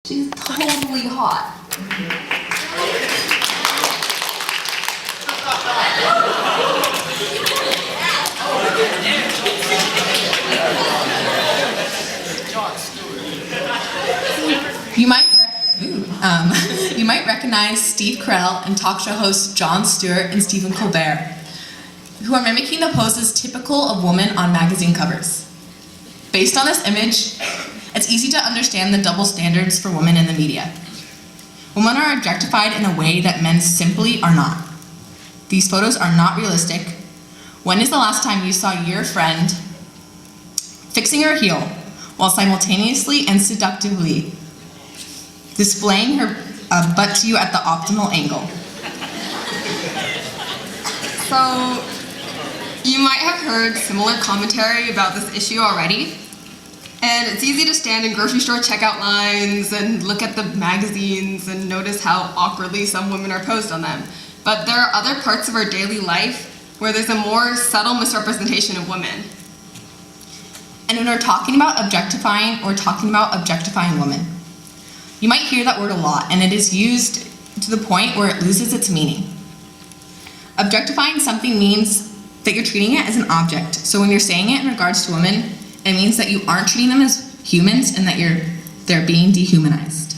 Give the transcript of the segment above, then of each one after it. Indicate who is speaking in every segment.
Speaker 1: She's totally hot. You might recognize Steve Carell and talk show hosts Jon Stewart and Stephen Colbert, who are mimicking the poses typical of women on magazine covers. Based on this image, it's easy to understand the double standards for women in the media. Women are objectified in a way that men simply are not. These photos are not realistic. When is the last time you saw your friend fixing her heel while simultaneously and seductively displaying her butt to you at the optimal angle?
Speaker 2: So, you might have heard similar commentary about this issue already, and it's easy to stand in grocery store checkout lines and look at the magazines and notice how awkwardly some women are posed on them. But there are other parts of our daily life where there's a more subtle misrepresentation of women.
Speaker 1: And when we're talking about objectifying, we're talking about objectifying women. You might hear that word a lot, and it is used to the point where it loses its meaning. Objectifying something means that you're treating it as an object. So when you're saying it in regards to women, it means that you aren't treating them as humans and that they're being dehumanized.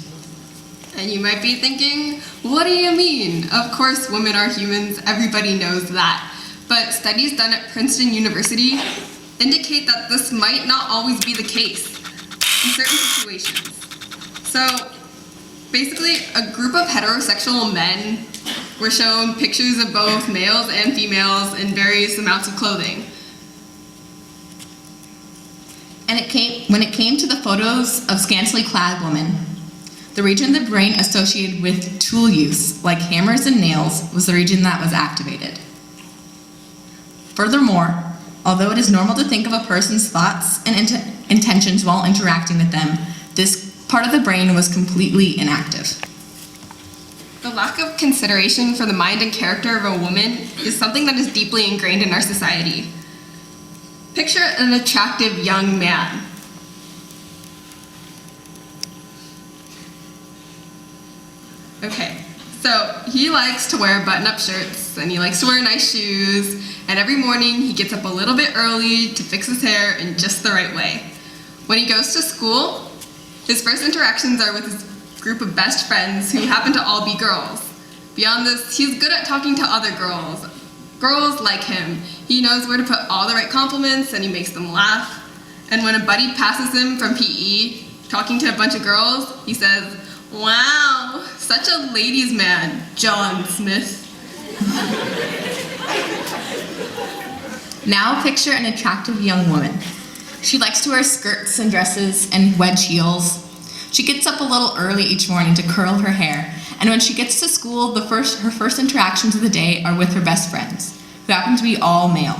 Speaker 2: And you might be thinking, what do you mean? Of course women are humans, everybody knows that. But studies done at Princeton University indicate that this might not always be the case in certain situations. So basically, a group of heterosexual men were shown pictures of both males and females in various amounts of clothing.
Speaker 1: And when it came to the photos of scantily clad women, the region of the brain associated with tool use, like hammers and nails, was the region that was activated. Furthermore, although it is normal to think of a person's thoughts and intentions while interacting with them, this part of the brain was completely inactive.
Speaker 2: The lack of consideration for the mind and character of a woman is something that is deeply ingrained in our society. Picture an attractive young man. Okay, so he likes to wear button-up shirts and he likes to wear nice shoes, and every morning he gets up a little bit early to fix his hair in just the right way. When he goes to school, his first interactions are with his group of best friends who happen to all be girls. Beyond this, he's good at talking to other girls. Girls like him. He knows where to put all the right compliments and he makes them laugh. And when a buddy passes him from PE, talking to a bunch of girls, he says, "Wow, such a ladies' man, John Smith."
Speaker 1: Now picture an attractive young woman. She likes to wear skirts and dresses and wedge heels. She gets up a little early each morning to curl her hair, and when she gets to school, her first interactions of the day are with her best friends, who happen to be all male.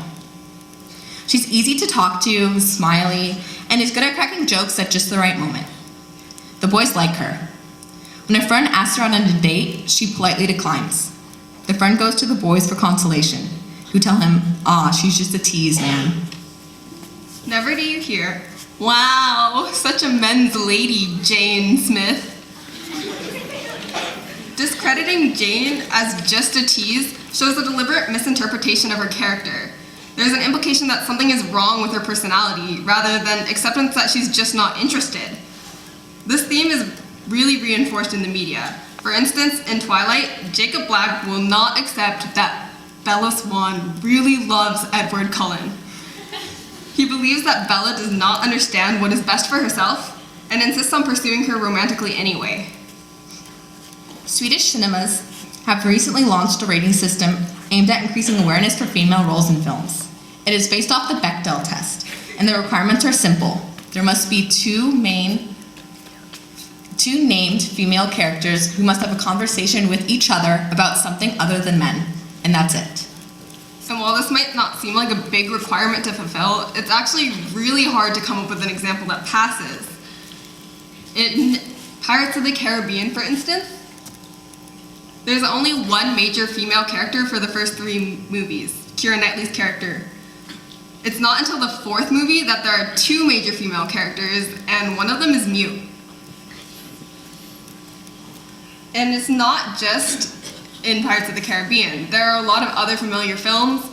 Speaker 1: She's easy to talk to, smiley, and is good at cracking jokes at just the right moment. The boys like her. When a friend asks her on a date, she politely declines. The friend goes to the boys for consolation, who tell him, she's just a tease, man.
Speaker 2: Never do you hear, "Wow, such a men's lady, Jane Smith." Discrediting Jane as just a tease shows a deliberate misinterpretation of her character. There's an implication that something is wrong with her personality, rather than acceptance that she's just not interested. This theme is really reinforced in the media. For instance, in Twilight, Jacob Black will not accept that Bella Swan really loves Edward Cullen. He believes that Bella does not understand what is best for herself and insists on pursuing her romantically anyway.
Speaker 1: Swedish cinemas have recently launched a rating system aimed at increasing awareness for female roles in films. It is based off the Bechdel test, and the requirements are simple. There must be two named female characters who must have a conversation with each other about something other than men, and that's it.
Speaker 2: And while this might not seem like a big requirement to fulfill, it's actually really hard to come up with an example that passes. In Pirates of the Caribbean, for instance, there's only one major female character for the first 3 movies, Keira Knightley's character. It's not until the 4th movie that there are 2 major female characters, and one of them is mute. And it's not just in Pirates of the Caribbean. There are a lot of other familiar films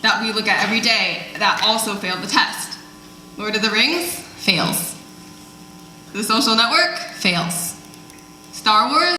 Speaker 2: that we look at every day that also fail the test. Lord of the Rings?
Speaker 1: Fails.
Speaker 2: The Social Network?
Speaker 1: Fails.
Speaker 2: Star Wars?